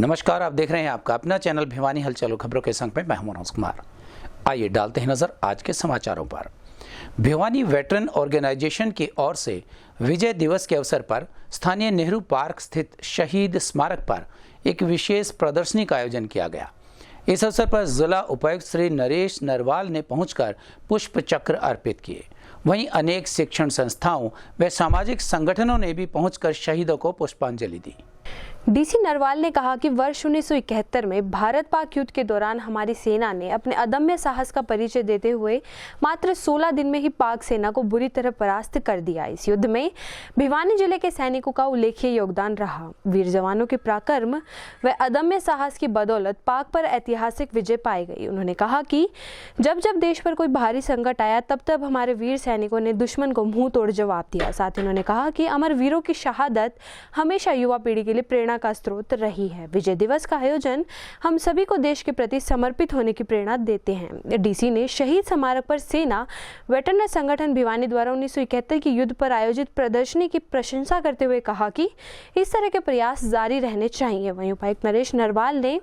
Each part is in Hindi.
नमस्कार, आप देख रहे हैं आपका अपना चैनल भिवानी हलचल खबरों के संग में मैं हूं मनोज कुमार। आइए डालते हैं नजर आज के समाचारों पर। भिवानी वेटरन ऑर्गेनाइजेशन की ओर से विजय दिवस के अवसर पर स्थानीय नेहरू पार्क स्थित शहीद स्मारक पर एक विशेष प्रदर्शनी का आयोजन किया गया। इस अवसर पर जिला उपायुक्त श्री नरेश नरवाल ने पहुंचकर पुष्प चक्र अर्पित किए। वहीं अनेक शिक्षण संस्थाओं व सामाजिक संगठनों ने भी पहुंचकर शहीदों को पुष्पांजलि दी। डीसी नरवाल ने कहा कि वर्ष 1971 में भारत पाक युद्ध के दौरान हमारी सेना ने अपने अदम्य साहस का परिचय देते हुए मात्र 16 दिन में ही पाक सेना को बुरी तरह परास्त कर दिया। इस युद्ध में भिवानी जिले के सैनिकों का उल्लेखनीय योगदान रहा। वीर जवानों के पराक्रम व अदम्य साहस की बदौलत पाक पर ऐतिहासिक विजय पाई गई। उन्होंने कहा कि जब जब देश पर कोई भारी संकट आया तब तब हमारे वीर सैनिकों ने दुश्मन को मुंह तोड़ जवाब दिया। साथ ही उन्होंने कहा कि अमर वीरों की शहादत हमेशा युवा पीढ़ी के लिए प्रेरणा का स्रोत रही है। विजय दिवस का आयोजन हम सभी को देश के प्रति समर्पित होने की प्रेरणा देते हैं। डीसी ने शहीद स्मारक पर सेना वेटरन संगठन भिवानी द्वारा 1971 की युद्ध पर आयोजित प्रदर्शनी की प्रशंसा करते हुए कहा कि इस तरह के प्रयास जारी रहने चाहिए। वहीं उपायुक्त नरेश नरवाल ने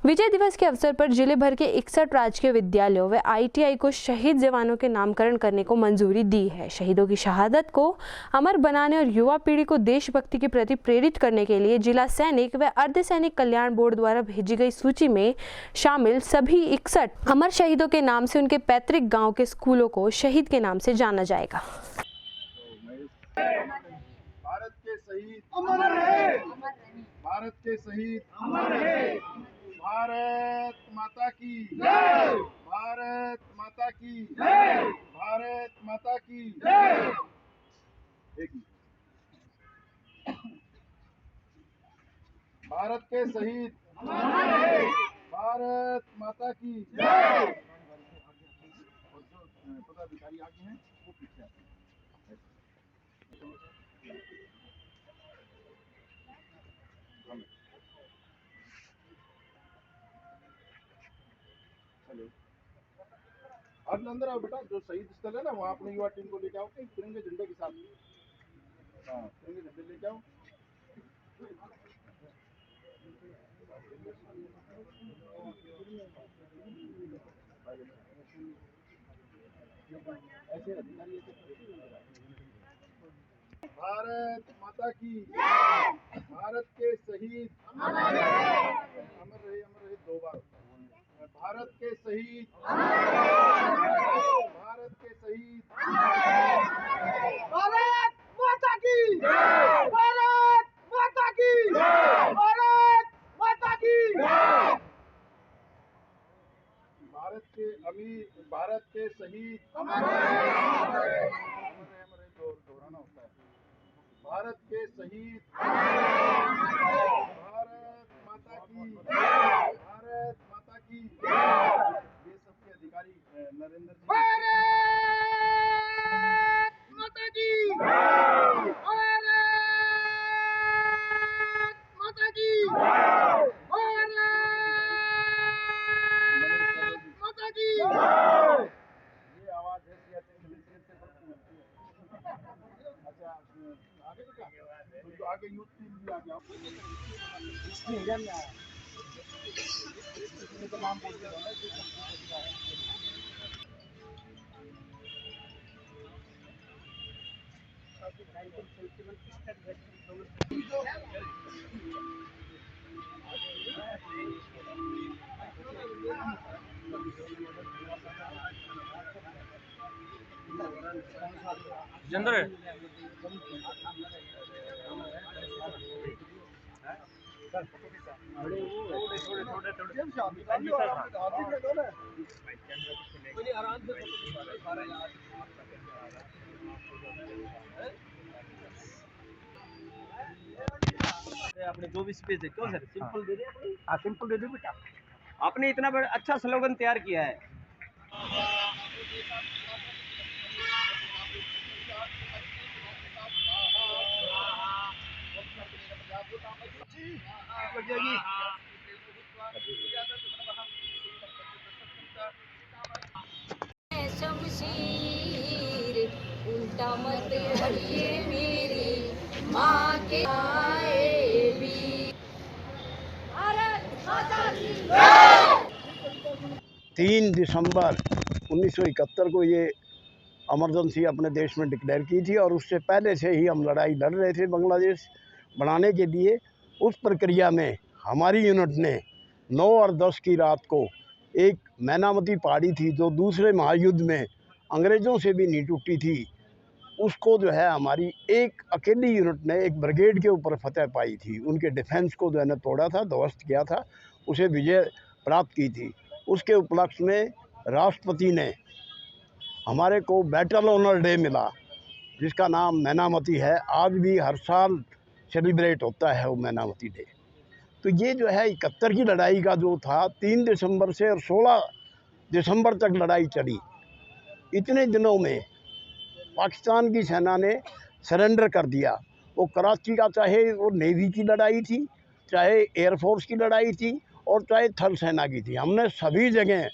विजय दिवस के अवसर पर जिले भर के 61 राजकीय विद्यालयों व ITI को शहीद जवानों के नामकरण करने को मंजूरी दी है। शहीदों की शहादत को अमर बनाने और युवा पीढ़ी को देशभक्ति के प्रति प्रेरित करने के लिए जिला सैनिक व अर्धसैनिक कल्याण बोर्ड द्वारा भेजी गई सूची में शामिल सभी 61 अमर शहीदों के नाम से उनके पैतृक गाँव के स्कूलों को शहीद के नाम से जाना जाएगा। भारत के शहीद अमर रहे, भारत के शहीद अमर रहे। भारत माता की जय, भारत माता की जय, भारत माता की जय। भारत के शहीद अमर रहे, भारत माता की जय। पदाधिकारी आगे हैं वो पीछे आते हैं। आप अंदर आओ बेटा, जो शहीद स्थल है ना वहाँ अपनी युवा टीम को लेके आओ तिरंगे झंडे के साथ। हाँ, तिरंगे झंडे लेके आओ। भारत माता की भारत के शहीद अमर रहे, अमर रहे 2 बार। भारत के शहीद भारत के शहीद भारत माता की भारत माता की भारत माता की। भारत के अमीर भारत के शहीद अमर रहे दोहराना होता है। भारत के शहीद भारत माता की भारत माता की। ये सबके अधिकारी नरेंद्र जी। भारत माता की भारत माता की भारत माता की। ये आवाज है अच्छा आगे तो आगे यूथ टीम भी आ गया। नाम बोल दिया जंदर आपने जो भी स्पेस है क्यों सर सिंपल दे दिया। हाँ, सिंपल दे दो बेटा। आपने इतना बड़ा अच्छा स्लोगन तैयार किया है। शमशीर उल्टा मत रखिए मेरी माँ के आए भी। 3 दिसंबर 1971 को ये इमरजेंसी अपने देश में डिक्लेयर की थी और उससे पहले से ही हम लड़ाई लड़ रहे थे बांग्लादेश बनाने के लिए। उस प्रक्रिया में हमारी यूनिट ने 9 और 10 की रात को एक मैनामती पहाड़ी थी जो दूसरे महायुद्ध में अंग्रेज़ों से भी नहीं टूटी थी, उसको जो है हमारी एक अकेली यूनिट ने एक ब्रिगेड के ऊपर फतह पाई थी। उनके डिफेंस को जो है ना तोड़ा था, ध्वस्त किया था, उसे विजय प्राप्त की थी। उसके उपलक्ष्य में राष्ट्रपति ने हमारे को बैटल ऑनर डे मिला जिसका नाम मैनामती है। आज भी हर साल सेलिब्रेट होता है वो मैनामती डे। तो ये जो है 71 की लड़ाई का जो था 3 दिसंबर से और 16 दिसंबर तक लड़ाई चली। इतने दिनों में पाकिस्तान की सेना ने सरेंडर कर दिया। वो कराची का चाहे वो नेवी की लड़ाई थी, चाहे एयरफोर्स की लड़ाई थी और चाहे थल सेना की थी, हमने सभी जगह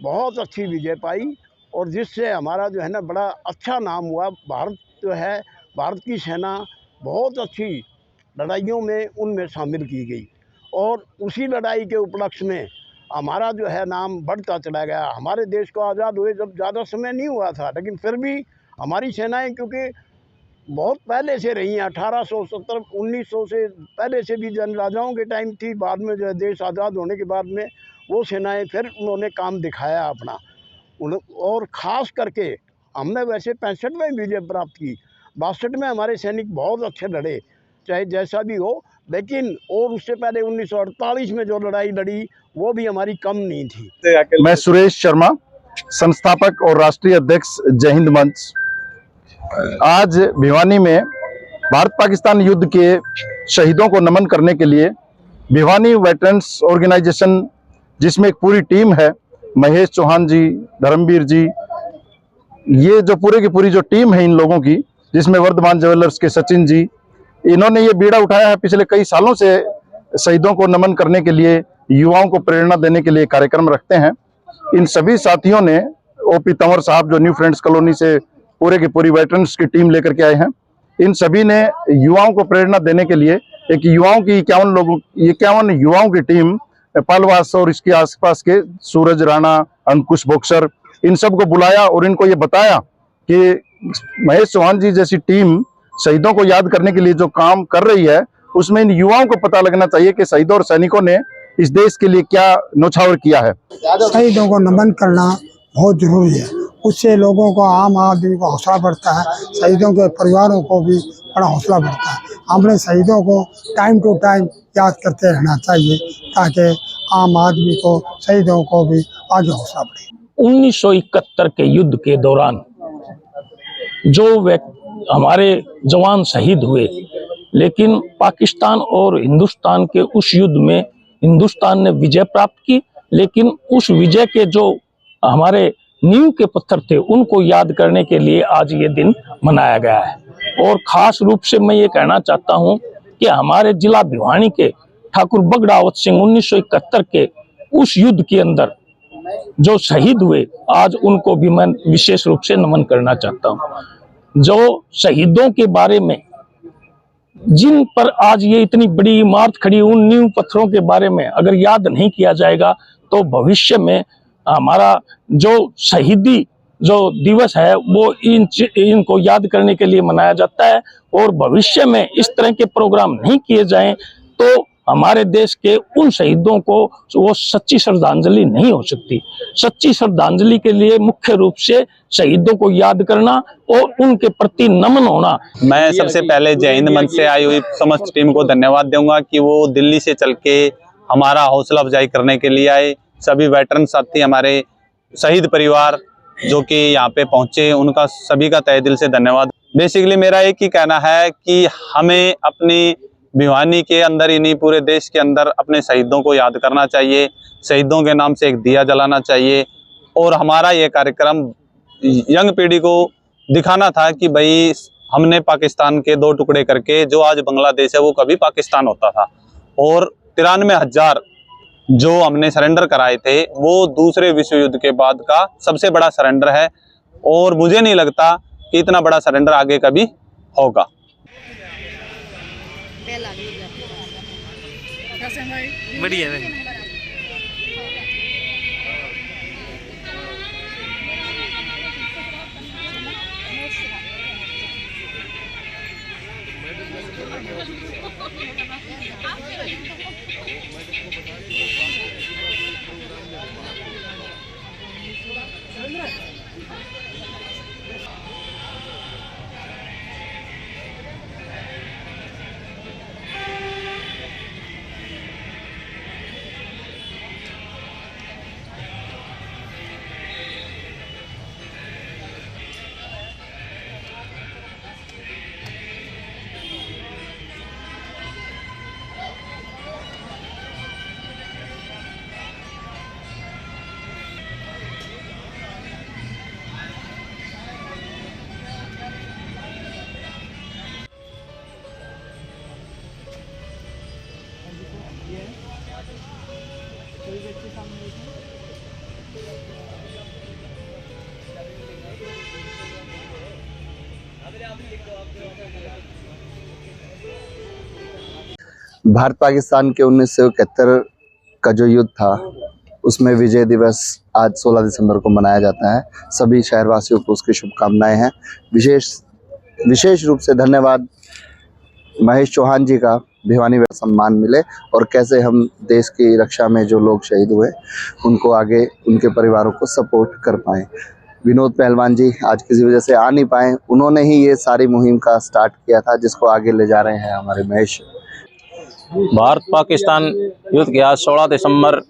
बहुत अच्छी विजय पाई और जिससे हमारा जो है ना बड़ा अच्छा नाम हुआ। भारत जो है, भारत की सेना बहुत अच्छी लड़ाइयों में उनमें शामिल की गई और उसी लड़ाई के उपलक्ष्य में हमारा जो है नाम बढ़ता चला गया। हमारे देश को आज़ाद हुए जब ज़्यादा समय नहीं हुआ था, लेकिन फिर भी हमारी सेनाएं क्योंकि बहुत पहले से रही हैं, 1870 1900 से पहले से भी जन राजाओं के टाइम थी। बाद में जो है देश आज़ाद होने के बाद में वो सेनाएं फिर उन्होंने काम दिखाया अपना। और ख़ास करके हमने वैसे 65 में विजय प्राप्त की, 62 में हमारे सैनिक बहुत अच्छे लड़े, चाहे जैसा भी हो, लेकिन और उससे पहले 1948 में जो लड़ाई लड़ी वो भी हमारी कम नहीं थी। मैं सुरेश शर्मा, संस्थापक और राष्ट्रीय अध्यक्ष जय हिंद मंच। आज भिवानी में भारत पाकिस्तान युद्ध के शहीदों को नमन करने के लिए भिवानी वेटरन्स ऑर्गेनाइजेशन, जिसमें एक पूरी टीम है, महेश चौहान जी, धर्मवीर जी, ये जो पूरे की पूरी जो टीम है इन लोगों की, जिसमें वर्धमान ज्वेलर्स के सचिन जी, इन्होंने ये बीड़ा उठाया है। पिछले कई सालों से शहीदों को नमन करने के लिए, युवाओं को प्रेरणा देने के लिए कार्यक्रम रखते हैं। इन सभी साथियों ने, ओपी तंवर साहब जो न्यू फ्रेंड्स कॉलोनी से पूरे की पूरी वेटरन्स की टीम लेकर के आए हैं, इन सभी ने युवाओं को प्रेरणा देने के लिए एक युवाओं की 51 युवाओं की टीम पालवास और इसके आसपास के सूरज राणा, अंकुश बॉक्सर, इन सब को बुलाया और इनको ये बताया कि महेश चौहान जी जैसी टीम शहीदों को याद करने के लिए जो काम कर रही है, उसमें इन युवाओं को पता लगना चाहिए कि शहीदों और सैनिकों ने इस देश के लिए क्या न्योछावर किया है। शहीदों को नमन करना बहुत जरूरी है, उससे लोगों को, आम आदमी को हौसला बढ़ता है, शहीदों के परिवारों को भी बड़ा हौसला बढ़ता है। हमने शहीदों को टाइम टू टाइम याद करते रहना चाहिए ताकि आम आदमी को, शहीदों को भी आगे हौसला बढ़े। 1971 के युद्ध के दौरान जो हमारे जवान शहीद हुए, लेकिन पाकिस्तान और हिंदुस्तान के उस युद्ध में हिंदुस्तान ने विजय प्राप्त की, लेकिन उस विजय के जो हमारे नींव के पत्थर थे उनको याद करने के लिए आज ये दिन मनाया गया है। और खास रूप से मैं ये कहना चाहता हूँ कि हमारे जिला भिवानी के ठाकुर बगड़ावत सिंह 1971 के उस युद्ध के अंदर जो शहीद हुए, आज उनको भी मैं विशेष रूप से नमन करना चाहता हूँ। जो शहीदों के बारे में, जिन पर आज ये इतनी बड़ी इमारत खड़ी, उन नींव पत्थरों के बारे में अगर याद नहीं किया जाएगा तो भविष्य में हमारा जो शहीदी जो दिवस है वो इनको याद करने के लिए मनाया जाता है। और भविष्य में इस तरह के प्रोग्राम नहीं किए जाएं तो हमारे देश के उन शहीदों को वो सच्ची श्रद्धांजलि नहीं हो सकती। सच्ची श्रद्धांजलि के लिए मुख्य रूप से शहीदों को याद करना और उनके प्रति नमन होना। मैं सबसे पहले जय हिंद मंच से आई हुई समस्त टीम को धन्यवाद दूंगा कि वो दिल्ली से चल के हमारा हौसला अफजाई करने के लिए आए। सभी वेटरन साथी, हमारे शहीद परिवार जो कि यहाँ पे पहुंचे, उनका सभी का तहे दिल से धन्यवाद। बेसिकली मेरा एक ही कहना है कि हमें अपनी भिवानी के अंदर ही नहीं, पूरे देश के अंदर अपने शहीदों को याद करना चाहिए। शहीदों के नाम से एक दिया जलाना चाहिए। और हमारा ये कार्यक्रम यंग पीढ़ी को दिखाना था कि भाई हमने पाकिस्तान के 2 टुकड़े करके, जो आज बांग्लादेश है वो कभी पाकिस्तान होता था, और 93,000 जो हमने सरेंडर कराए थे वो दूसरे विश्व युद्ध के बाद का सबसे बड़ा सरेंडर है। और मुझे नहीं लगता कि इतना बड़ा सरेंडर आगे कभी होगा। बढ़िया है। भारत पाकिस्तान के 1971 का जो युद्ध था उसमें विजय दिवस आज 16 दिसंबर को मनाया जाता है। सभी शहरवासियों को उसकी शुभकामनाएं हैं। विशेष रूप से धन्यवाद महेश चौहान जी का, भिवानी में सम्मान मिले और कैसे हम देश की रक्षा में जो लोग शहीद हुए उनको आगे उनके परिवारों को सपोर्ट कर पाएँ। विनोद पहलवान जी आज किसी वजह से आ नहीं पाए, उन्होंने ही ये सारी मुहिम का स्टार्ट किया था जिसको आगे ले जा रहे हैं हमारे महेश। भारत पाकिस्तान युद्ध के आज 16 दिसंबर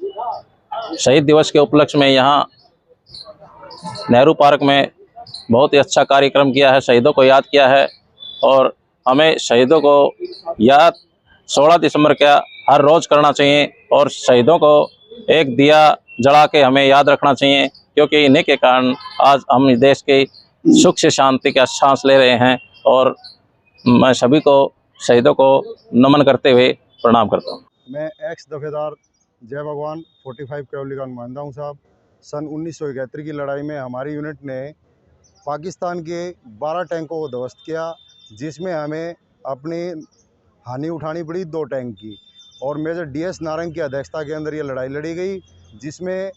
शहीद दिवस के उपलक्ष्य में यहाँ नेहरू पार्क में बहुत ही अच्छा कार्यक्रम किया है, शहीदों को याद किया है। और हमें शहीदों को याद 16 दिसंबर का हर रोज़ करना चाहिए और शहीदों को एक दिया जला के हमें याद रखना चाहिए, क्योंकि इन्हीं के कारण आज हम इस देश की सुख से शांति का सांस ले रहे हैं। और मैं सभी को शहीदों को नमन करते हुए प्रणाम करता हूँ। मैं एक्स दफेदार जय भगवान 45 कैवली का नुमाइंदा हूँ साहब। सन 1971 की लड़ाई में हमारी यूनिट ने पाकिस्तान के 12 टैंकों को ध्वस्त किया, जिसमें हमें अपनी हानि उठानी पड़ी 2 टैंक की। और मेजर DS नारंग की अध्यक्षता के अंदर ये लड़ाई लड़ी गई, जिसमें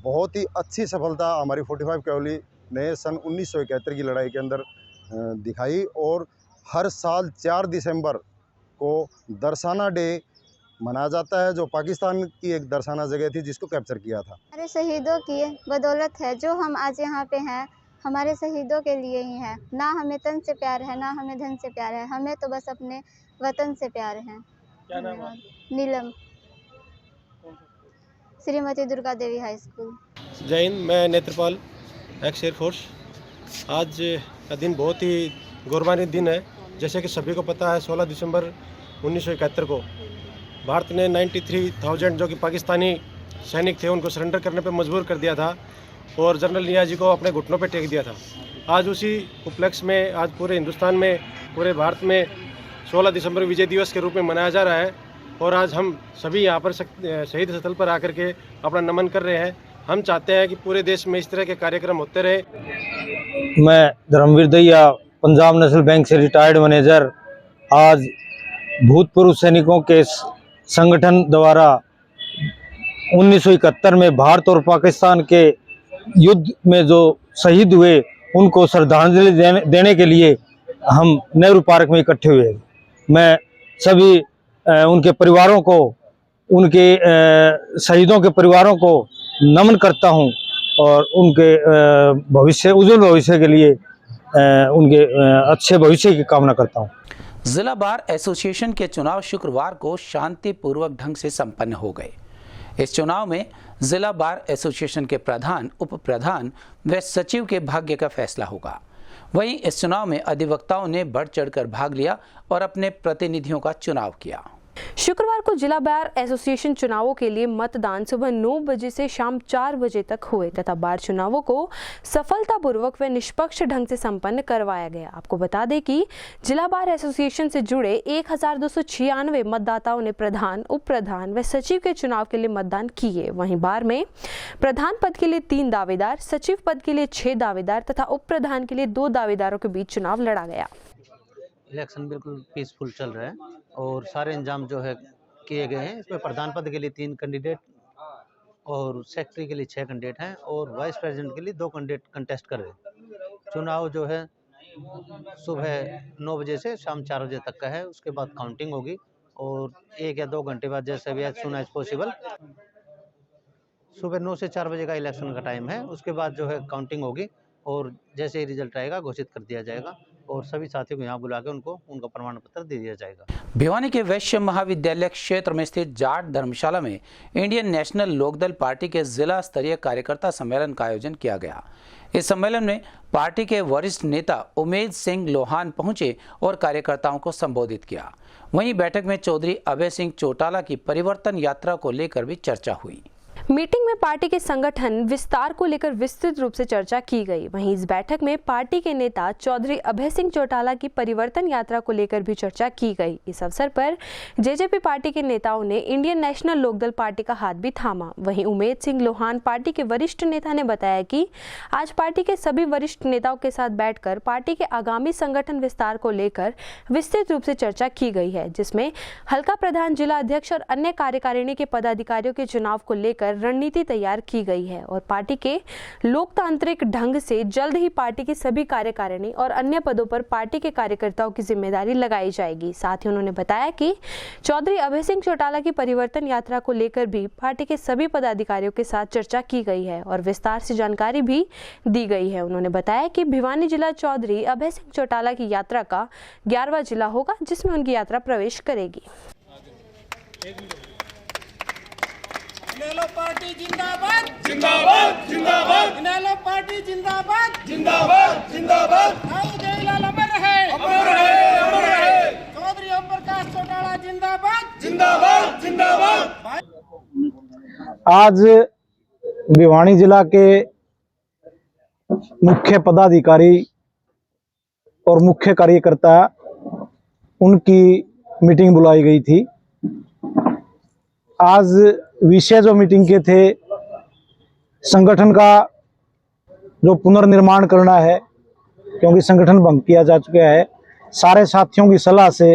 बहुत ही अच्छी सफलता हमारी 45 कैवली ने सन 1971 की लड़ाई के अंदर दिखाई। और हर साल 4 दिसंबर को दरसाना डे मनाया जाता है, जो पाकिस्तान की एक दरसाना जगह थी जिसको कैप्चर किया था। हमारे शहीदों की बदौलत है जो हम आज यहाँ पे हैं, हमारे शहीदों के लिए ही है। ना हमें तन से प्यार है, ना हमें धन से प्यार है, हमें तो बस अपने वतन से प्यार है। क्या नाम है? नीलम, श्रीमती दुर्गा देवी हाई स्कूल। जय हिंद, मैं नेत्रपाल, एक्स एयरफोर्स। आज का दिन बहुत ही गौरवान्वित दिन है। जैसे कि सभी को पता है, 16 दिसंबर 1971 को भारत ने 93,000 जो कि पाकिस्तानी सैनिक थे उनको सरेंडर करने पर मजबूर कर दिया था और जनरल नियाजी को अपने घुटनों पर टेक दिया था। आज उसी उपलक्ष्य में आज पूरे हिंदुस्तान में, पूरे भारत में 16 दिसंबर विजय दिवस के रूप में मनाया जा रहा है। और आज हम सभी यहाँ पर शहीद स्थल पर आकर के अपना नमन कर रहे हैं। हम चाहते हैं कि पूरे देश में इस तरह के कार्यक्रम होते रहे। मैं धर्मवीर दहिया, पंजाब नेशनल बैंक से रिटायर्ड मैनेजर, आज भूतपूर्व सैनिकों के संगठन द्वारा 1971 में भारत और पाकिस्तान के युद्ध में जो शहीद हुए उनको श्रद्धांजलि देने के लिए हम नेहरू पार्क में इकट्ठे हुए। मैं सभी उनके परिवारों को, उनके शहीदों के परिवारों को नमन करता हूं और उनके भविष्य, उज्जवल भविष्य के लिए उनके अच्छे भविष्य की कामना करता हूं। जिला बार एसोसिएशन के चुनाव शुक्रवार को शांतिपूर्वक ढंग से संपन्न हो गए। इस चुनाव में जिला बार एसोसिएशन के प्रधान, उप प्रधान व सचिव के भाग्य का फैसला होगा। वहीं इस चुनाव में अधिवक्ताओं ने बढ़ चढ़कर भाग लिया और अपने प्रतिनिधियों का चुनाव किया। शुक्रवार को जिला बार एसोसिएशन चुनावों के लिए मतदान सुबह 9 बजे से शाम 4 बजे तक हुए तथा बार चुनावों को सफलतापूर्वक व निष्पक्ष ढंग से संपन्न करवाया गया। आपको बता दें कि जिला बार एसोसिएशन से जुड़े 1296 मतदाताओं ने प्रधान, उप प्रधान व सचिव के चुनाव के लिए मतदान किए। वहीं बार में प्रधान पद के लिए 3 दावेदार, सचिव पद के लिए 6 दावेदार तथा उप प्रधान के लिए 2 दावेदारों के बीच चुनाव लड़ा गया। इलेक्शन बिल्कुल पीसफुल चल रहा है और सारे इंतजाम जो है किए गए हैं। इसमें प्रधान पद के लिए 3 कैंडिडेट और सेक्रेटरी के लिए 6 कैंडिडेट हैं और वाइस प्रेसिडेंट के लिए 2 कैंडिडेट कंटेस्ट कर रहे हैं। चुनाव जो है सुबह 9 बजे से शाम 4 बजे तक का है। उसके बाद काउंटिंग होगी और 1 या 2 घंटे बाद, जैसे भी एज सून एज पॉसिबल, सुबह 9 से 4 बजे का इलेक्शन का टाइम है। उसके बाद जो है काउंटिंग होगी और जैसे ही रिजल्ट आएगा घोषित कर दिया जाएगा और सभी साथियों को यहाँ बुला के उनको उनका प्रमाण पत्र दे दिया जाएगा। भिवानी के वैश्य महाविद्यालय क्षेत्र में स्थित जाट धर्मशाला में इंडियन नेशनल लोकदल पार्टी के जिला स्तरीय कार्यकर्ता सम्मेलन का आयोजन किया गया। इस सम्मेलन में पार्टी के वरिष्ठ नेता उमेद सिंह लोहान पहुंचे और कार्यकर्ताओं को संबोधित किया। वहीं बैठक में चौधरी अभय सिंह चौटाला की परिवर्तन यात्रा को लेकर भी चर्चा हुई। मीटिंग में पार्टी के संगठन विस्तार को लेकर विस्तृत रूप से चर्चा की गई। वहीं इस बैठक में पार्टी के नेता चौधरी अभय सिंह चौटाला की परिवर्तन यात्रा को लेकर भी चर्चा की गई। इस अवसर पर जेजेपी पार्टी के नेताओं ने इंडियन नेशनल लोकदल पार्टी का हाथ भी थामा। वहीं उमेद सिंह लोहान पार्टी के वरिष्ठ नेता ने बताया कि आज पार्टी के सभी वरिष्ठ नेताओं के साथ बैठकर पार्टी के आगामी संगठन विस्तार को लेकर विस्तृत रूप से चर्चा की गई है, जिसमें हल्का प्रधान, जिला अध्यक्ष और अन्य कार्यकारिणी के पदाधिकारियों के चुनाव को लेकर रणनीति तैयार की गई है और पार्टी के लोकतांत्रिक ढंग से जल्द ही पार्टी की सभी कार्यकारिणी और अन्य पदों पर पार्टी के कार्यकर्ताओं की जिम्मेदारी लगाई जाएगी। साथ ही उन्होंने बताया कि चौधरी अभय सिंह चौटाला की परिवर्तन यात्रा को लेकर भी पार्टी के सभी पदाधिकारियों के साथ चर्चा की गई है और विस्तार से जानकारी भी दी गई है। उन्होंने बताया कि भिवानी जिला चौधरी अभय सिंह चौटाला की यात्रा का 11वां जिला होगा, जिसमें उनकी यात्रा प्रवेश करेगी। इनेलो पार्टी जिंदाबाद जिंदाबाद जिंदाबाद, इनेलो पार्टी जिंदाबाद जिंदाबाद जिंदाबाद, जयलाल अमर रहे अमर रहे अमर रहे, चौधरी ओम प्रकाश चौटाला जिंदाबाद जिंदाबाद जिंदाबाद। आज भिवानी जिला के मुख्य पदाधिकारी और मुख्य कार्यकर्ता उनकी मीटिंग बुलाई गई थी। आज विषय जो मीटिंग के थे, संगठन का जो पुनर्निर्माण करना है, क्योंकि संगठन भंग किया जा चुका है। सारे साथियों की सलाह से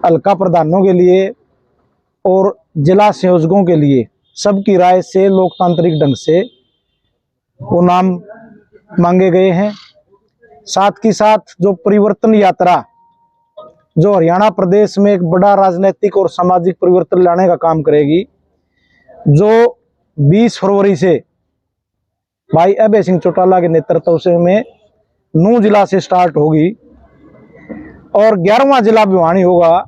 हल्का प्रधानों के लिए और जिला संयोजकों के लिए सबकी राय से लोकतांत्रिक ढंग से वो नाम मांगे गए हैं। साथ ही साथ जो परिवर्तन यात्रा जो हरियाणा प्रदेश में एक बड़ा राजनीतिक और सामाजिक परिवर्तन लाने का काम करेगी, जो 20 फरवरी से भाई अभय सिंह चौटाला के नेतृत्व से में 9 जिला से स्टार्ट होगी और 11वां जिला भिवानी होगा।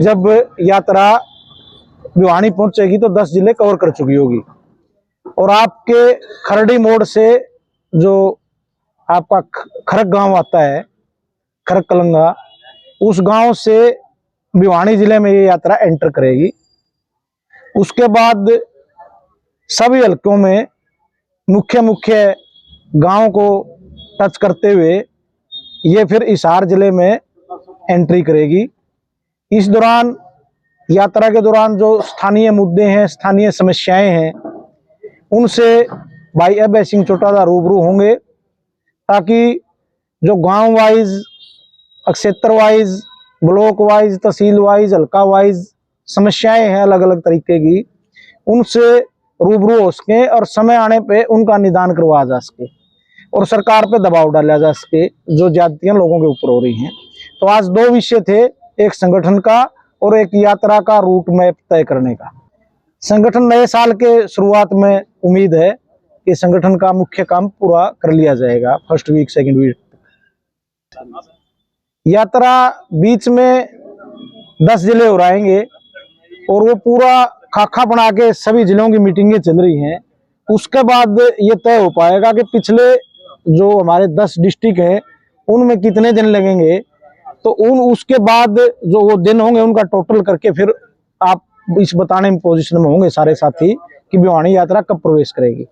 जब यात्रा भिवानी पहुंचेगी तो 10 जिले कवर कर चुकी होगी और आपके खरड़ी मोड़ से जो आपका खरक गांव आता है, खरक कलंगा, उस गांव से भिवानी जिले में ये यात्रा एंटर करेगी। उसके बाद सभी हलकों में मुख्य मुख्य गांव को टच करते हुए ये फिर हिसार जिले में एंट्री करेगी। इस दौरान यात्रा के दौरान जो स्थानीय मुद्दे हैं, स्थानीय समस्याएं हैं, उनसे भाई अभय सिंह चौटाला रूबरू होंगे, ताकि जो गांव वाइज, क्षेत्र वाइज, ब्लॉक वाइज, तहसील वाइज, हल्का वाइज समस्याएं हैं अलग अलग तरीके की, उनसे रूबरू हो सके और समय आने पे उनका निदान करवाया जा सके और सरकार पे दबाव डाला जा सके जो ज्यादतियां लोगों के ऊपर हो रही हैं। तो आज 2 विषय थे, एक संगठन का और एक यात्रा का रूट मैप तय करने का। संगठन नए साल के शुरुआत में उम्मीद है कि संगठन का मुख्य काम पूरा कर लिया जाएगा, फर्स्ट वीक सेकंड वीक। यात्रा बीच में 10 जिले हो रहेंगे और वो पूरा खाका बना के सभी जिलों की मीटिंगें चल रही हैं। उसके बाद ये तय हो पाएगा कि पिछले जो हमारे 10 डिस्ट्रिक्ट हैं उनमें कितने दिन लगेंगे, तो उसके बाद जो वो दिन होंगे उनका टोटल करके फिर आप इस बताने में पोजीशन में होंगे सारे साथी कि भिवानी यात्रा कब प्रवेश करेगी।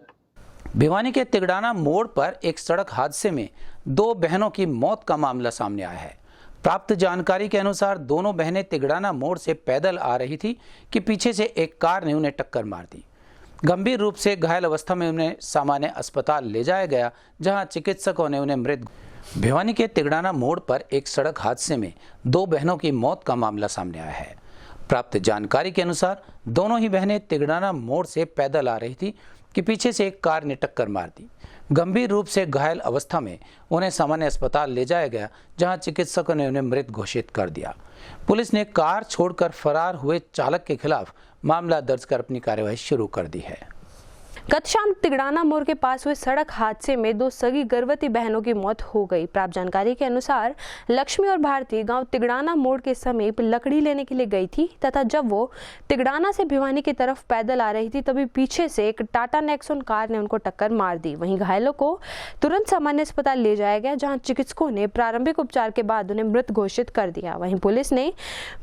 भिवानी के तिगड़ाना मोड़ पर एक सड़क हादसे में 2 बहनों की मौत का मामला सामने आया है। प्राप्त जानकारी के अनुसार दोनों बहनें तिगड़ाना मोड़ से पैदल आ रही थी कि पीछे से एक कार ने उन्हें टक्कर मार दी। गंभीर रूप से घायल अवस्था में उन्हें सामान्य अस्पताल ले जाया गया, जहां चिकित्सकों ने उन्हें मृत। भिवानी के तिगड़ाना मोड़ पर एक सड़क हादसे में 2 बहनों की मौत का मामला सामने आया है। प्राप्त जानकारी के अनुसार दोनों ही बहनें तिगड़ाना मोड़ से पैदल आ रही थी कि पीछे से एक कार ने टक्कर मार दी। गंभीर रूप से घायल अवस्था में उन्हें सामान्य अस्पताल ले जाया गया, जहां चिकित्सकों ने उन्हें मृत घोषित कर दिया। पुलिस ने कार छोड़कर फरार हुए चालक के खिलाफ मामला दर्ज कर अपनी कार्यवाही शुरू कर दी है। गत शाम तिगड़ाना मोड़ के पास हुए सड़क हादसे में 2 सगी गर्भवती बहनों की मौत हो गई। प्राप्त जानकारी के अनुसार लक्ष्मी और भारती गांव तिगड़ाना मोड़ के समीप लकड़ी लेने के लिए गई थी तथा जब वो तिगड़ाना से भिवानी की तरफ पैदल आ रही थी तभी पीछे से एक टाटा नेक्सॉन कार ने उनको टक्कर मार दी। वहीं घायलों को तुरंत सामान्य अस्पताल ले जाया गया, जहां चिकित्सकों ने प्रारंभिक उपचार के बाद उन्हें मृत घोषित कर दिया। वहीं पुलिस ने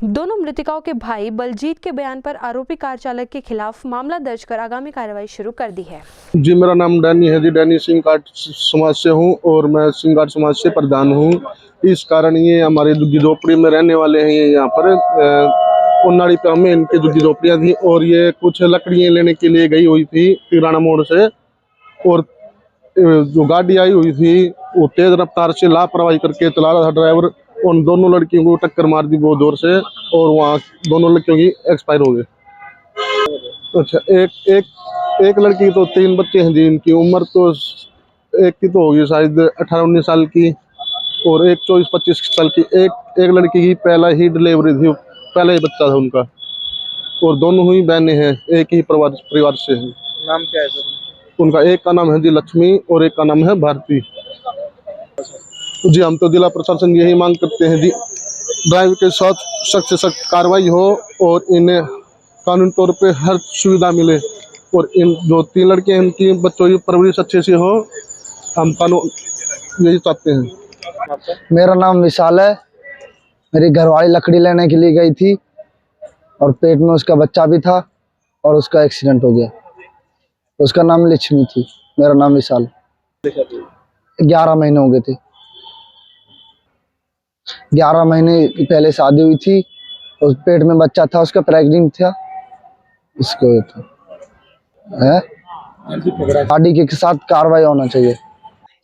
दोनों मृतकाओं के भाई बलजीत के बयान पर आरोपी कार चालक के खिलाफ मामला दर्ज कर आगामी कार्रवाई शुरू कर दी है। जी, मेरा नाम डैनी है जी। डैनी सिंह घाट समाज से हूँ और मैं सिंह घाट समाज से प्रधान हूँ। इस कारण ये हमारे दुग्गी झोपड़ी में रहने वाले हैं। यहाँ पर उन्नाड़ी पे हमें इनकी दुग्गी झोपड़ियाँ थी और ये कुछ लकड़ियाँ लेने के लिए गई हुई थी तिगड़ाना मोड़ से, और जो गाड़ी आई हुई थी वो तेज रफ्तार से लापरवाही करके चला रहा था ड्राइवर। उन दोनों लड़कियों को टक्कर मार दी बहुत जोर से और वहाँ दोनों लड़कियों की एक्सपायर हो गए। अच्छा, एक लड़की की तो 3 बच्चे हैं जी। इनकी उम्र तो एक की तो होगी शायद 18-19 साल की और एक 24-25 साल की। एक लड़की की पहला ही डिलीवरी थी, पहला ही बच्चा था उनका, और दोनों ही बहनें हैं, एक ही परिवार से हैं। नाम क्या है सर? उनका एक का नाम है जी लक्ष्मी और एक का नाम है भारती। जी, हम तो जिला प्रशासन यही मांग करते हैं जी, ड्राइवर के साथ सख्त से सख्त कार्रवाई हो और इन्हें कानूनी तौर पे हर सुविधा मिले, और इन जो 3 लड़के हैं इनकी बच्चों की परवरिश अच्छे से हो। हम कानून यही चाहते हैं। मेरा नाम विशाल है। मेरी घरवाली लकड़ी लेने के लिए गई थी और पेट में उसका बच्चा भी था और उसका एक्सीडेंट हो गया। उसका नाम लक्ष्मी थी, मेरा नाम विशाल। 11 महीने हो गए थे। 11 महीने पहले शादी हुई थी, उस पेट में बच्चा था, उसका प्रेग्नेंट था, इसको था गाड़ी के साथ कार्रवाई होना चाहिए।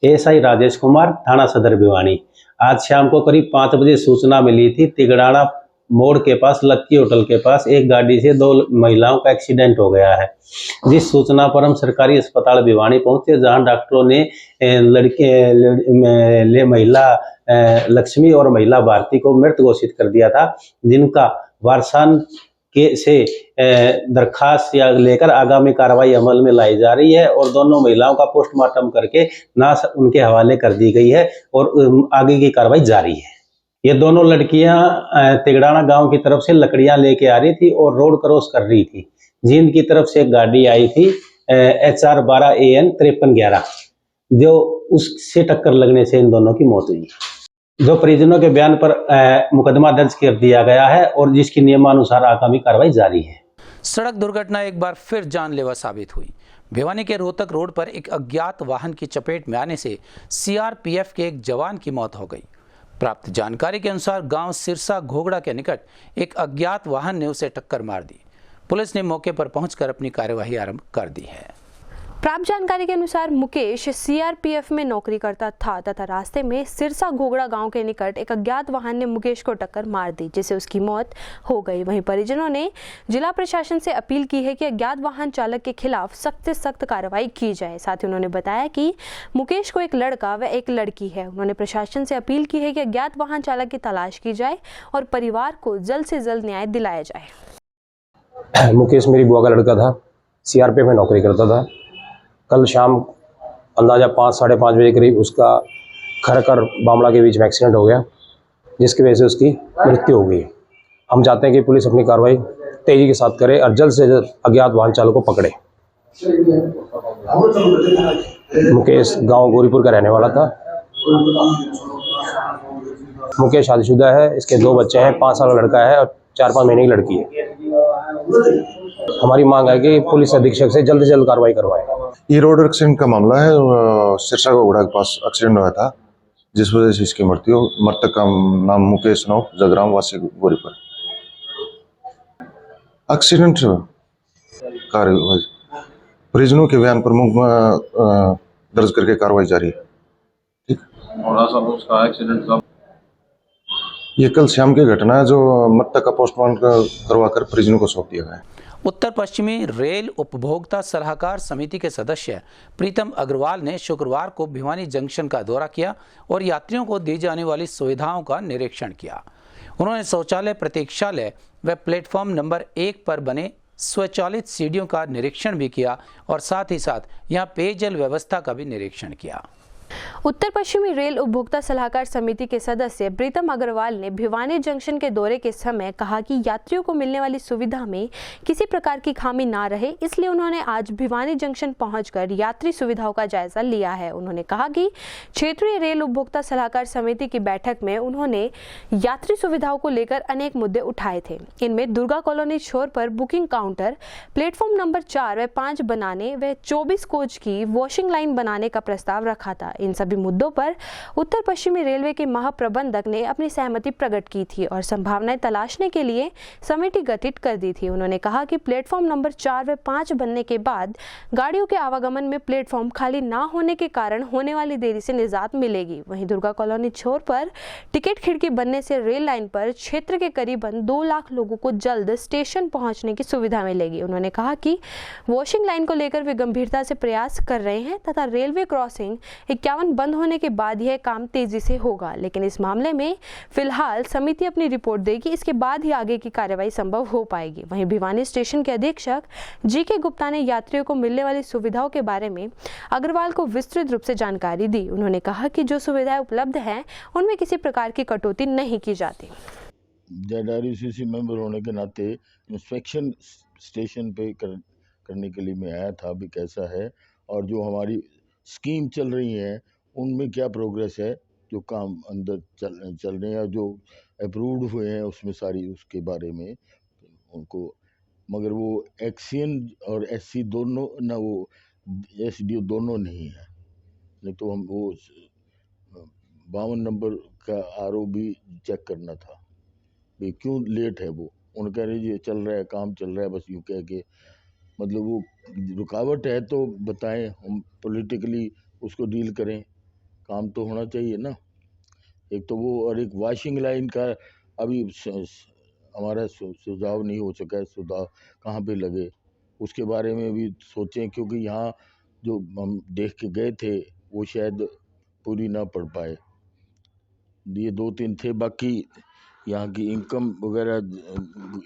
एसआई राजेश कुमार, थाना सदर भिवानी। आज शाम को करीब 5 बजे सूचना मिली थी तिगड़ाना मोड़ के पास लक्की होटल के पास एक गाड़ी से 2 महिलाओं का एक्सीडेंट हो गया है। जिस सूचना पर हम सरकारी अस्पताल भिवानी पहुंचे, जहां डॉक्टरों ने महिला लक्ष्मी और महिला भारती को मृत घोषित कर दिया था, जिनका वारसान से दरखास्त या लेकर आगामी कार्रवाई अमल में लाई जा रही है और दोनों महिलाओं का पोस्टमार्टम करके नाश उनके हवाले कर दी गई है और आगे की कार्रवाई जारी है। ये दोनों लड़कियां तिगड़ाना गांव की तरफ से लकड़ियां लेके आ रही थी और रोड क्रॉस कर रही थी। जींद की तरफ से एक गाड़ी आई थी HR 12 AN 5311, जो उससे टक्कर लगने से इन दोनों की मौत हुई। जो परिजनों के बयान पर मुकदमा दर्ज कर दिया गया है और जिसकी नियमानुसार आगामी कार्रवाई जारी है। सड़क दुर्घटना एक बार फिर जानलेवा साबित हुई। भिवानी के रोहतक रोड पर एक अज्ञात वाहन की चपेट में आने से CRPF के एक जवान की मौत हो गई। प्राप्त जानकारी के अनुसार गांव सिरसा घोगड़ा के निकट एक अज्ञात वाहन ने उसे टक्कर मार दी। पुलिस ने मौके पर पहुंचकर अपनी कार्यवाही आरंभ कर दी है। प्राप्त जानकारी के अनुसार मुकेश CRPF में नौकरी करता था तथा रास्ते में सिरसा घोगड़ा गांव के निकट एक अज्ञात वाहन ने मुकेश को टक्कर मार दी, जिससे उसकी मौत हो गई। वहीं परिजनों ने जिला प्रशासन से अपील की है कि अज्ञात वाहन चालक के खिलाफ सख्त से सख्त कार्रवाई की जाए। साथ ही उन्होंने बताया कि मुकेश को एक लड़का व एक लड़की है। उन्होंने प्रशासन से अपील की है कि अज्ञात वाहन चालक की तलाश की जाए और परिवार को जल्द से जल्द न्याय दिलाया जाए। मुकेश मेरी बुआ का लड़का था, CRPF में नौकरी करता था। कल शाम अंदाजा 5-5:30 बजे करीब उसका खरकर बामला के बीच में एक्सीडेंट हो गया, जिसकी वजह से उसकी मृत्यु हो गई। हम चाहते हैं कि पुलिस अपनी कार्रवाई तेजी के साथ करे और जल्द से जल्द अज्ञात वाहन चालक को पकड़े। मुकेश गांव गौरीपुर का रहने वाला था। मुकेश शादीशुदा है, इसके 2 बच्चे हैं, 5 साल का लड़का है और 4-5 महीने की लड़की है। हमारी मांग है कि पुलिस अधीक्षक से जल्द कार्रवाई करवाए। ये रोड एक्सीडेंट का मामला है। सिरसा घोगड़ा के पास एक्सीडेंट हुआ था, जिस वजह से इसकी मृत्यु। मृतक का नाम मुकेश नौ, जगराम वासी गौरीपुर। एक्सीडेंट कार्रवाई परिजनों के बयान पर दर्ज करके कार्रवाई जारी है। ठीक। उसका एक्सीडेंट का ये कल शाम की घटना है, जो मृतक का पोस्टमार्टम करवा कर परिजनों को सौंप दिया गया है। उत्तर पश्चिमी रेल उपभोक्ता सलाहकार समिति के सदस्य प्रीतम अग्रवाल ने शुक्रवार को भिवानी जंक्शन का दौरा किया और यात्रियों को दी जाने वाली सुविधाओं का निरीक्षण किया। उन्होंने शौचालय, प्रतीक्षालय व प्लेटफॉर्म नंबर 1 पर बने स्वचालित सीढ़ियों का निरीक्षण भी किया और साथ ही साथ यहाँ पेयजल व्यवस्था का भी निरीक्षण किया। उत्तर पश्चिमी रेल उपभोक्ता सलाहकार समिति के सदस्य प्रीतम अग्रवाल ने भिवानी जंक्शन के दौरे के समय कहा कि यात्रियों को मिलने वाली सुविधा में किसी प्रकार की खामी ना रहे, इसलिए उन्होंने आज भिवानी जंक्शन पहुंचकर यात्री सुविधाओं का जायजा लिया है। उन्होंने कहा कि क्षेत्रीय रेल उपभोक्ता सलाहकार समिति की बैठक में उन्होंने यात्री सुविधाओं को लेकर अनेक मुद्दे उठाए थे। इनमें दुर्गा कॉलोनी छोर पर बुकिंग काउंटर, प्लेटफॉर्म नंबर 4 व 5 बनाने व 24 कोच की वॉशिंग लाइन बनाने का प्रस्ताव रखा था। इन सभी मुद्दों पर उत्तर पश्चिमी रेलवे के महाप्रबंधक ने अपनी सहमति प्रकट की थी और संभावनाएं तलाशने के लिए समिति गठित कर दी थी। उन्होंने कहा कि प्लेटफॉर्म नंबर 4 व 5 बनने के बाद गाड़ियों के आवागमन में प्लेटफॉर्म खाली ना होने के कारण होने वाली देरी से निजात मिलेगी। वहीं दुर्गा कॉलोनी छोर पर टिकट खिड़की बनने से रेल लाइन पर क्षेत्र के करीबन 2 लाख लोगों को जल्द स्टेशन पहुंचने की सुविधा मिलेगी। उन्होंने कहा कि वॉशिंग लाइन को लेकर वे गंभीरता से प्रयास कर रहे हैं तथा रेलवे क्रॉसिंग 51 बंद होने के बाद यह काम तेजी से होगा, लेकिन इस मामले में फिलहाल समिति अपनी रिपोर्ट देगी, इसके बाद ही आगे की कार्रवाई संभव हो पाएगी। वहीं भिवानी स्टेशन के अधीक्षक जी.के. गुप्ता ने यात्रियों को मिलने वाली सुविधाओं के बारे में अग्रवाल को विस्तृत रूप से जानकारी दी। उन्होंने कहा कि जो सुविधाएं उपलब्ध हैं उनमें किसी प्रकार की कटौती नहीं की जाती। ZRUCC मेंबर होने के नाते इंस्पेक्शन स्टेशन पे करने के लिए मैं आया था, अभी कैसा है और जो हमारी स्कीम चल रही है उनमें क्या प्रोग्रेस है, जो काम अंदर चल रहे हैं, जो अप्रूव्ड हुए हैं उसमें सारी उसके बारे में उनको, मगर वो एक्सीएन और एससी दोनों ना, वो एसडीओ दोनों नहीं है। नहीं तो हम वो 52 नंबर का आरओ भी चेक करना था भाई क्यों लेट है। वो उन कह रहे जी चल रहा है, काम चल रहा है, बस यूँ कह के, मतलब वो रुकावट है तो बताएं, हम पॉलिटिकली उसको डील करें, काम तो होना चाहिए ना। एक तो वो, और एक वॉशिंग लाइन का अभी हमारा सुझाव नहीं हो सका है, सुझाव कहाँ पे लगे उसके बारे में भी सोचें, क्योंकि यहाँ जो हम देख के गए थे वो शायद पूरी ना पड़ पाए। ये 2-3 थे, बाकी यहाँ की इनकम वगैरह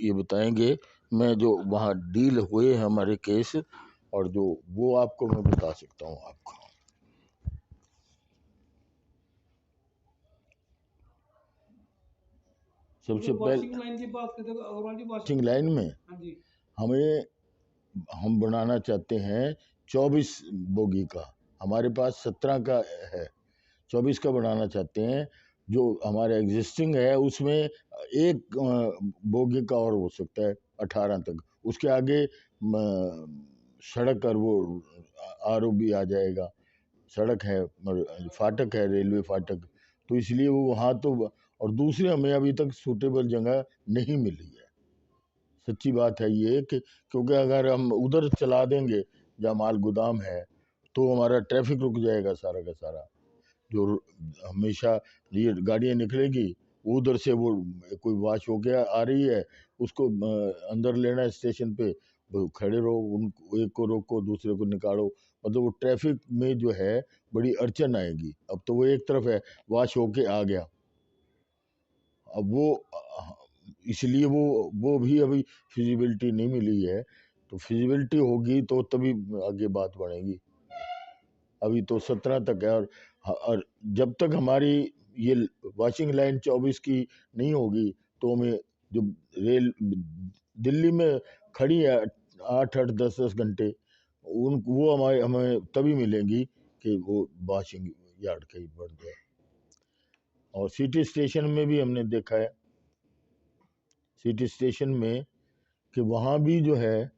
ये बताएंगे। मैं जो वहाँ डील हुए हैं हमारे केस और जो वो आपको मैं बता सकता हूँ आपको। सबसे पहले वॉशिंग लाइन में हम बनाना चाहते हैं 24 बोगी का, हमारे पास 17 का है, 24 का बनाना चाहते हैं। जो हमारे एग्जिस्टिंग है उसमें एक बोगी का और हो सकता है 18 तक, उसके आगे सड़क और वो आरओ भी आ जाएगा, सड़क है, फाटक है, रेलवे फाटक, तो इसलिए वो वहाँ तो, और दूसरे हमें अभी तक सूटेबल जगह नहीं मिली है। सच्ची बात है ये कि क्योंकि अगर हम उधर चला देंगे जहाँ माल गोदाम है तो हमारा ट्रैफिक रुक जाएगा सारा का सारा। जो हमेशा ये गाड़ियाँ निकलेगी उधर से, वो कोई वॉश होके आ रही है उसको अंदर लेना है स्टेशन पे, खड़े रहो, एक को रोको दूसरे को निकालो, मतलब वो ट्रैफिक में जो है बड़ी अड़चन आएगी। अब तो वो एक तरफ है, वॉश होके आ गया, अब वो इसलिए वो भी अभी फिजिबिलिटी नहीं मिली है, तो फिजिबिलिटी होगी तो तभी आगे बात बढ़ेगी। अभी तो 17 तक है, और जब तक हमारी ये वॉशिंग लाइन 24 की नहीं होगी तो हमें जो रेल दिल्ली में खड़ी है 8-8, 10-10 घंटे, वो हमें तभी मिलेंगी कि वो वॉशिंग यार्ड कहीं बढ़ जाए। और सिटी स्टेशन में भी हमने देखा है, सिटी स्टेशन में कि वहाँ भी जो है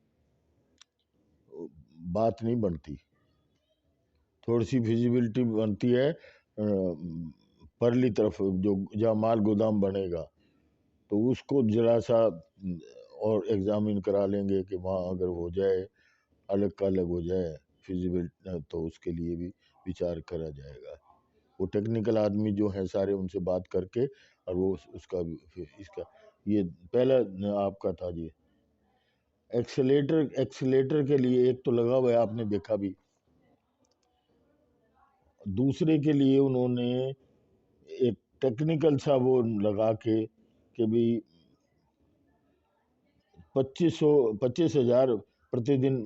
बात नहीं बनती, थोड़ी सी फिजिबिलिटी बनती है परली तरफ, जो जहाँ माल गोदाम बनेगा, तो उसको जरा सा और एग्जामिन करा लेंगे कि वहाँ अगर हो जाए अलग का अलग हो जाए फिजिबिलिटी, तो उसके लिए भी विचार करा जाएगा। वो टेक्निकल आदमी जो है सारे उनसे बात करके, और वो उसका इसका ये पहला आपका था जी एक्सीलेटर के लिए एक तो लगा हुआ है, आपने देखा भी, दूसरे के लिए उन्होंने एक टेक्निकल सा वो लगा के कि भी 25,000 प्रतिदिन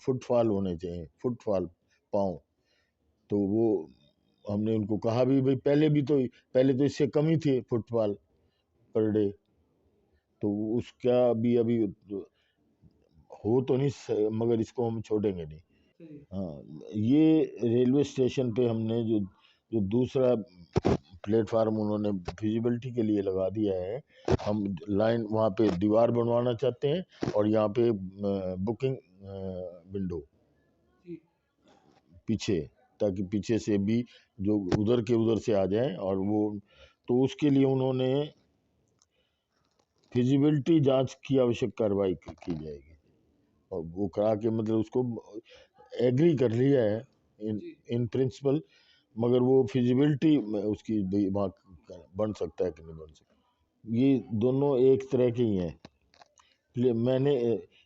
फुटफॉल होने चाहिए, फुटफॉल पाँव। तो वो हमने उनको कहा भी भाई पहले तो इससे कम ही थे फुटफॉल पर डे, तो उसका भी अभी हो तो नहीं, मगर इसको हम छोड़ेंगे नहीं। हाँ, ये रेलवे स्टेशन पे हमने जो दूसरा प्लेटफार्म उन्होंने फिजिबिलिटी के लिए लगा दिया है, हम लाइन वहाँ पे दीवार बनवाना चाहते हैं और यहाँ पे बुकिंग विंडो पीछे, ताकि पीछे से भी जो उधर के उधर से आ जाएं। और वो तो उसके लिए उन्होंने फिजिबिलिटी जांच की आवश्यक कार्रवाई की जाएगी, और वो करा के मतलब उसको एग्री कर लिया है इन प्रिंसिपल, मगर वो फिजिबिलिटी उसकी वहाँ बन सकता है कि नहीं बन सकता। ये दोनों एक तरह के ही हैं। मैंने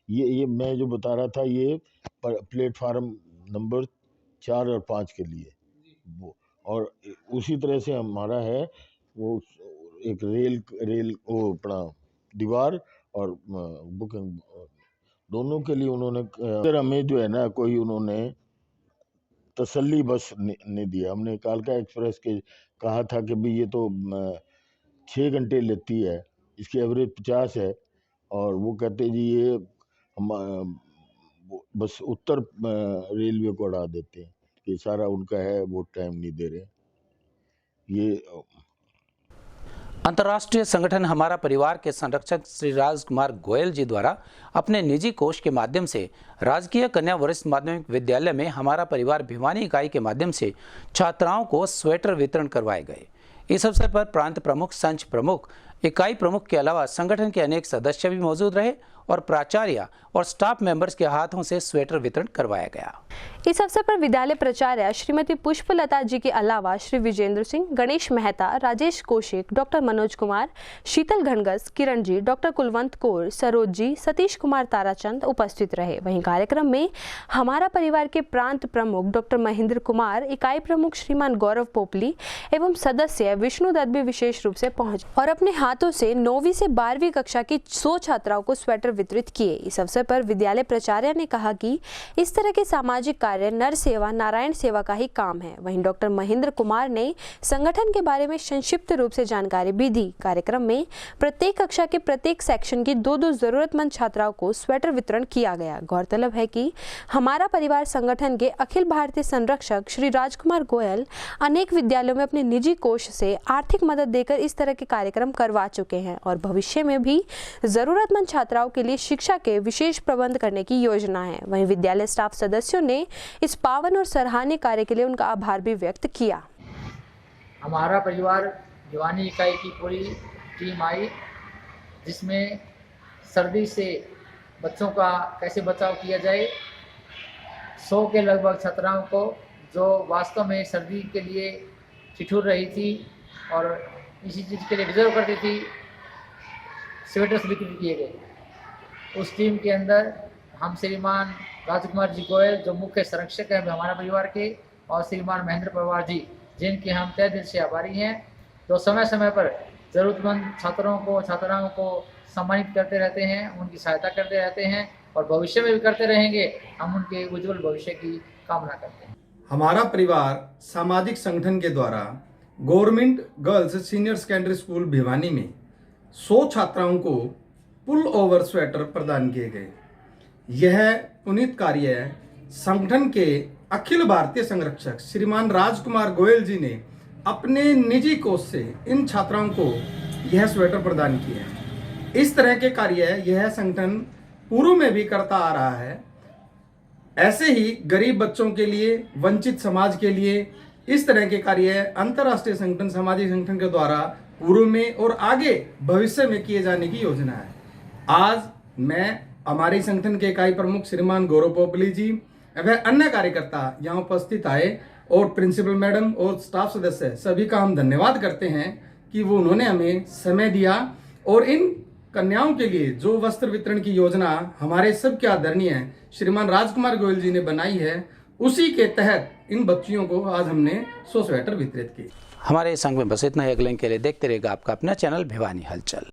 ये मैं जो बता रहा था ये प्लेटफार्म नंबर 4 और 5 के लिए वो, और उसी तरह से हमारा है वो एक रेल वो अपना दीवार और बुकिंग, दोनों के लिए उन्होंने अगर हमें जो है ना कोई उन्होंने तसल्ली बस नहीं दिया। हमने कालका एक्सप्रेस के कहा था कि भाई ये तो 6 घंटे लेती है, इसकी एवरेज 50 है, और वो कहते जी ये हम बस उत्तर रेलवे को उड़ा देते हैं, ये सारा उनका है, वो टाइम नहीं दे रहे। ये अंतर्राष्ट्रीय संगठन हमारा परिवार के संरक्षक श्री राजकुमार गोयल जी द्वारा अपने निजी कोष के माध्यम से राजकीय कन्या वरिष्ठ माध्यमिक विद्यालय में हमारा परिवार भिवानी इकाई के माध्यम से छात्राओं को स्वेटर वितरण करवाए गए। इस अवसर पर प्रांत प्रमुख, संच प्रमुख, इकाई प्रमुख के अलावा संगठन के अनेक सदस्य भी मौजूद रहे और प्राचार्य और स्टाफ मेंबर्स के हाथों से स्वेटर वितरण करवाया गया। इस अवसर पर विद्यालय प्राचार्य श्रीमती पुष्पलता जी के अलावा श्री विजेंद्र सिंह, गणेश मेहता, राजेश कौशिक, डॉक्टर मनोज कुमार, शीतल घनगस, किरण जी, डॉक्टर कुलवंत कौर, सरोज जी, सतीश कुमार ताराचंद उपस्थित रहे। वहीं कार्यक्रम में हमारा परिवार के प्रांत प्रमुख डॉक्टर महेंद्र कुमार, इकाई प्रमुख श्रीमान गौरव पोपली एवं सदस्य विष्णु दत्त भी विशेष रूप से पहुंचे और अपने हाथों से 9वीं से 12वीं कक्षा की 100 छात्राओं को स्वेटर वितरित किए। इस अवसर पर विद्यालय प्राचार्य ने कहा कि इस तरह के सामाजिक कार्य नर सेवा नारायण सेवा का ही काम है। वहीं डॉक्टर महेंद्र कुमार ने संगठन के बारे में संक्षिप्त रूप से जानकारी भी दी। कार्यक्रम में प्रत्येक कक्षा के प्रत्येक सेक्शन की 2-2 जरूरतमंद छात्राओं को स्वेटर वितरण किया गया। गौरतलब है कि हमारा परिवार संगठन के अखिल भारतीय संरक्षक श्री राजकुमार गोयल अनेक विद्यालयों में अपने निजी कोष से आर्थिक मदद देकर इस तरह के कार्यक्रम करवा चुके हैं और भविष्य में भी जरूरतमंद छात्राओं के लिए शिक्षा के विशेष प्रबंध करने की योजना है। वहीं विद्यालय स्टाफ सदस्यों ने इस पावन और सराहनीय कार्य के लिए उनका आभार भी व्यक्त किया। हमारा परिवार भिवानी इकाई की पूरी टीम आई, जिसमें सर्दी से बच्चों का कैसे बचाव किया जाए, 100 के लगभग छात्राओं को जो वास्तव में सर्दी के लिए ठिठुर रही थी और इसी चीज़ के लिए डिजर्व करती थी, स्वेटर्स वितरित किए गए। उस टीम के अंदर हम श्रीमान राजकुमार जी गोयल जो मुख्य संरक्षक हैं हमारा परिवार के, और श्रीमान महेंद्र पवार जी जिनके हम तहे दिल से आभारी हैं, जो समय समय पर ज़रूरतमंद छात्राओं को सम्मानित करते रहते हैं, उनकी सहायता करते रहते हैं और भविष्य में भी करते रहेंगे। हम उनके उज्जवल भविष्य की कामना करते हैं। हमारा परिवार सामाजिक संगठन के द्वारा government girls senior secondary school Bhiwani में 100 छात्राओं को पुल ओवर स्वेटर प्रदान किए गए। यह पुनीत कार्य संगठन के अखिल भारतीय संरक्षक श्रीमान राजकुमार गोयल जी ने अपने निजी कोष से इन छात्राओं को यह स्वेटर प्रदान किए हैं। इस तरह के कार्य यह संगठन पूर्व में भी करता आ रहा है। ऐसे ही गरीब बच्चों के लिए, वंचित समाज के लिए इस तरह के कार्य अंतर्राष्ट्रीय संगठन, सामाजिक संगठन के द्वारा पूर्व में और आगे भविष्य में किए जाने की योजना है। आज मैं हमारे संगठन के इकाई प्रमुख श्रीमान गौरव पोपली जी व अन्य कार्यकर्ता यहाँ उपस्थित आए और प्रिंसिपल मैडम और स्टाफ सदस्य सभी का हम धन्यवाद करते हैं कि वो उन्होंने हमें समय दिया और इन कन्याओं के लिए जो वस्त्र वितरण की योजना हमारे सबके आदरणीय श्रीमान राजकुमार गोयल जी ने बनाई है, उसी के तहत इन बच्चियों को आज हमने 100 स्वेटर वितरित किए। हमारे संग में बस इतना ही। अगले के लिए देखते रहेगा आपका अपना चैनल भिवानी हलचल।